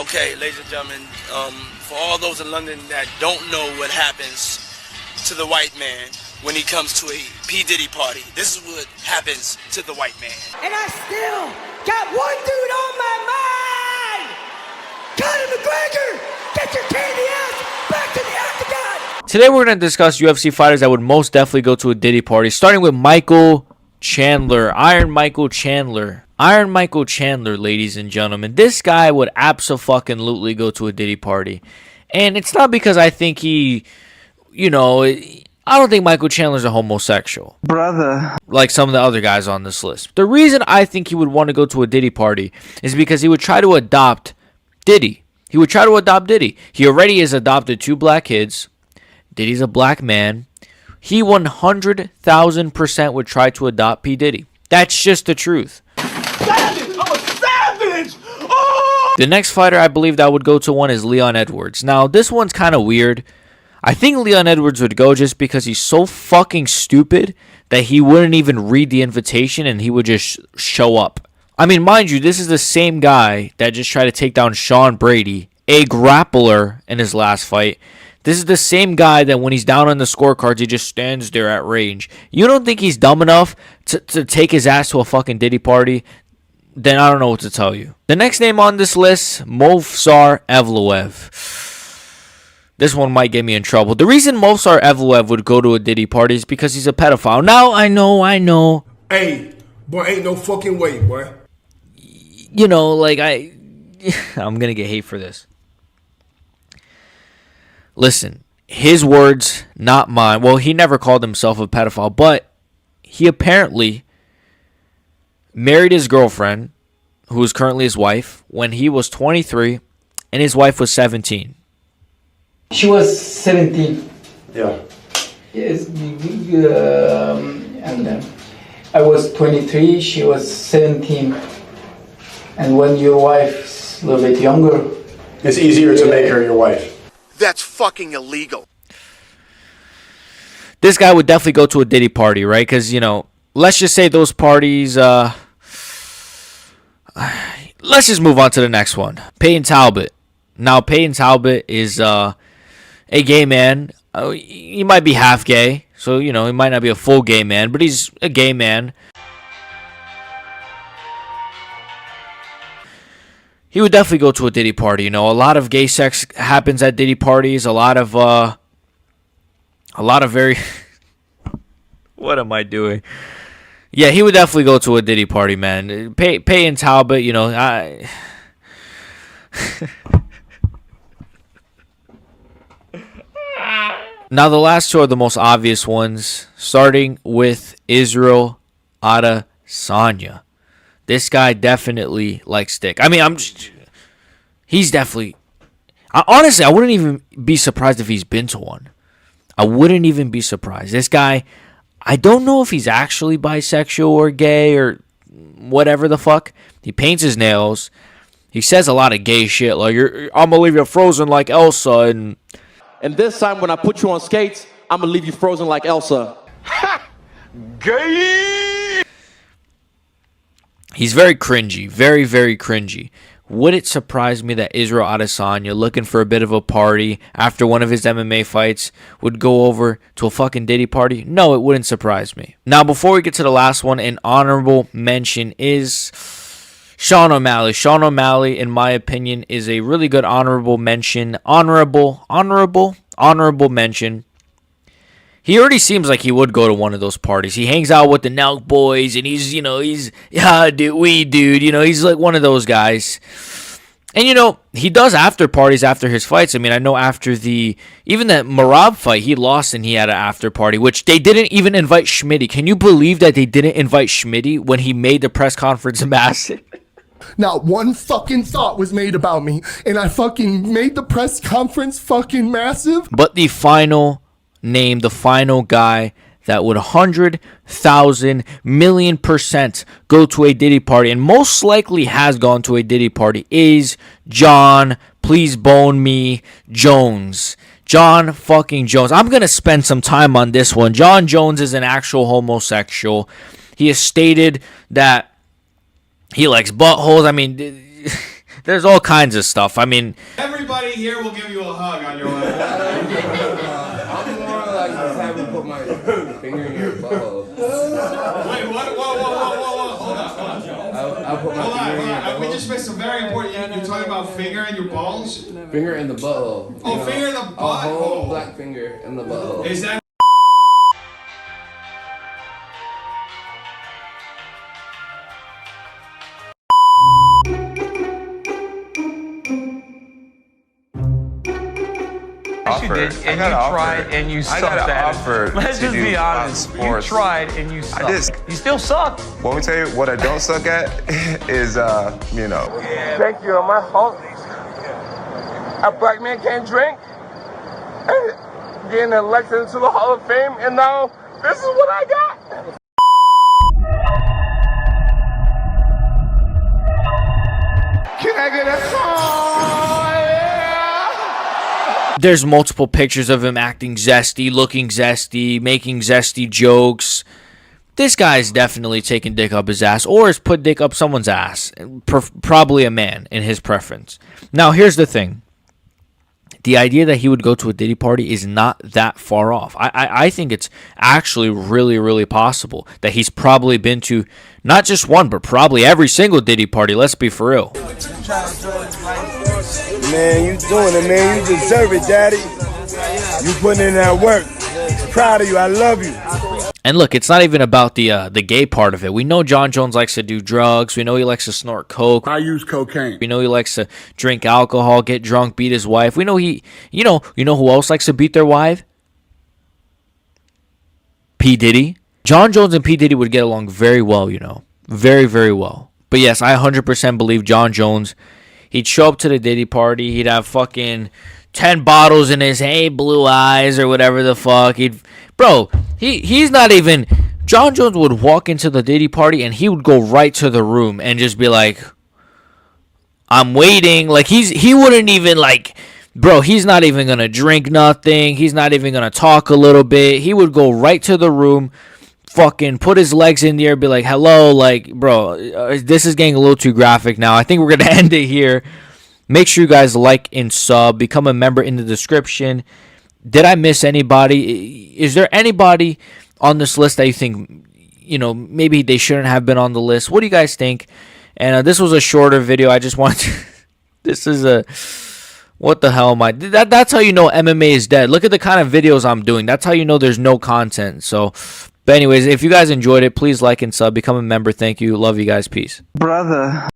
Okay, ladies and gentlemen, for all those in London that don't know what happens to the white man when he comes to a P. Diddy party, this is what happens to the white man. And I still got one dude on my mind! Conor McGregor, get your candy ass back to the octagon! Today we're going to discuss UFC fighters that would most definitely go to a Diddy party, starting with Michael Chandler, Iron Michael Chandler. Iron Michael Chandler, ladies and gentlemen. This guy would abso-fucking-lutely go to a Diddy party. And it's not because I think he, I don't think Michael Chandler's a homosexual. Brother. Like some of the other guys on this list. The reason I think he would want to go to a Diddy party is because he would try to adopt Diddy. He already has adopted 2 black kids. Diddy's a black man. He 100,000% would try to adopt P. Diddy. That's just the truth. Savage! I'm a savage! Oh! The next fighter I believe that would go to one is Leon Edwards. Now, this one's kind of weird. I think Leon Edwards would go just because he's so fucking stupid that he wouldn't even read the invitation and he would just show up. I mean, mind you, this is the same guy that just tried to take down Sean Brady, a grappler, in his last fight. This is the same guy that when he's down on the scorecards, he just stands there at range. You don't think he's dumb enough to take his ass to a fucking Diddy party? Then I don't know what to tell you. The next name on this list, Movsar Evloev. This one might get me in trouble. The reason Movsar Evloev would go to a Diddy party is because he's a pedophile. Now, I know. Hey, boy, ain't no fucking way, boy. I'm going to get hate for this. Listen, his words, not mine. Well, he never called himself a pedophile, but he apparently married his girlfriend, who is currently his wife, when he was 23 and his wife was 17. She was 17. Yeah. Yes, and I was 23, she was 17. And when your wife's a little bit younger, It's easier to make her your wife. That's fucking illegal. This guy would definitely go to a Diddy party, right? Because, let's just say those parties, let's just move on to the next one. Payton Talbott. Now, Payton Talbott is a gay man. He might be half gay, so, he might not be a full gay man, but he's a gay man. He would definitely go to a Diddy party. A lot of gay sex happens at Diddy parties. A lot of very... What am I doing? Yeah, he would definitely go to a Diddy party, man. Payton Talbott, Now, the last 2 are the most obvious ones, starting with Israel Adesanya. This guy definitely likes dick. I mean, he's definitely... Honestly, I wouldn't even be surprised if he's been to one. I wouldn't even be surprised. This guy, I don't know if he's actually bisexual or gay or whatever the fuck. He paints his nails. He says a lot of gay shit, like, I'm gonna leave you frozen like Elsa, and this time when I put you on skates, I'm gonna leave you frozen like Elsa. Ha! Gay! He's very cringy. Very, very cringy. Would it surprise me that Israel Adesanya, looking for a bit of a party after one of his MMA fights, would go over to a fucking Diddy party? No, it wouldn't surprise me. Now, before we get to the last one, an honorable mention is Sean O'Malley. Sean O'Malley, in my opinion, is a really good honorable mention. Honorable mention. He already seems like he would go to one of those parties. He hangs out with the Nelk boys, and he's like one of those guys. And, he does after parties after his fights. I mean, I know after even that Marab fight, he lost and he had an after party, which they didn't even invite Schmitty. Can you believe that they didn't invite Schmitty when he made the press conference massive? Not one fucking thought was made about me, and I fucking made the press conference fucking massive. But the final guy that would 100,000 million% go to a Diddy party and most likely has gone to a Diddy party is Jon, please bone me, Jones. Jon fucking Jones. I'm going to spend some time on this one. Jon Jones is an actual homosexual. He has stated that he likes buttholes. I mean, There's all kinds of stuff. I mean, everybody here will give you a hug on your way. I'm more like the type to put my finger in your butthole. Wait, what? Whoa. Hold on. I'll put my finger in your butthole. We just missed some very important. You're talking about finger in your balls? Finger in the butthole. Oh, finger in the butthole. A whole black finger in the butthole. Is that? Did, and you tried and you sucked at it. Let's just be honest. You tried and you sucked. You still suck. Let me tell you what I don't suck at is, you know. Thank you. My fault. A black man can't drink. Getting elected into the Hall of Fame, and now this is what I got. Can I get a song? there's multiple pictures of him acting zesty, looking zesty, making zesty jokes. This guy's definitely taking dick up his ass, or has put dick up someone's ass. Probably a man in his preference. Now, here's the thing. The idea that he would go to a Diddy party is not that far off. I think it's actually really, really possible that he's probably been to not just one, but probably every single Diddy party. Let's be for real. Man, you doing it, man. You deserve it, daddy. You putting in that work. Proud of you. I love you. And look, it's not even about the gay part of it. We know Jon Jones likes to do drugs. We know he likes to snort coke. I use cocaine. We know he likes to drink alcohol, get drunk, beat his wife. We know you know who else likes to beat their wife? P. Diddy. Jon Jones and P. Diddy would get along very well, very, very well. But yes, I 100% believe Jon Jones. He'd show up to the Diddy party. He'd have fucking 10 bottles in his hey blue eyes or whatever the fuck. He's not even. Jon Jones would walk into the Diddy party and he would go right to the room and just be like, I'm waiting. Like he wouldn't even he's not even gonna drink nothing. He's not even gonna talk a little bit. He would go right to the room, fucking put his legs in the air, be like, hello, this is getting a little too graphic now. I think we're gonna end it here. Make sure you guys like and sub. Become a member in the description. Did I miss anybody? Is there anybody on this list that you think, maybe they shouldn't have been on the list? What do you guys think? And this was a shorter video. I just wanted to... This is a... What the hell am I... That's how you know MMA is dead. Look at the kind of videos I'm doing. That's how you know there's no content. So, but anyways, if you guys enjoyed it, please like and sub. Become a member. Thank you. Love you guys. Peace. Brother.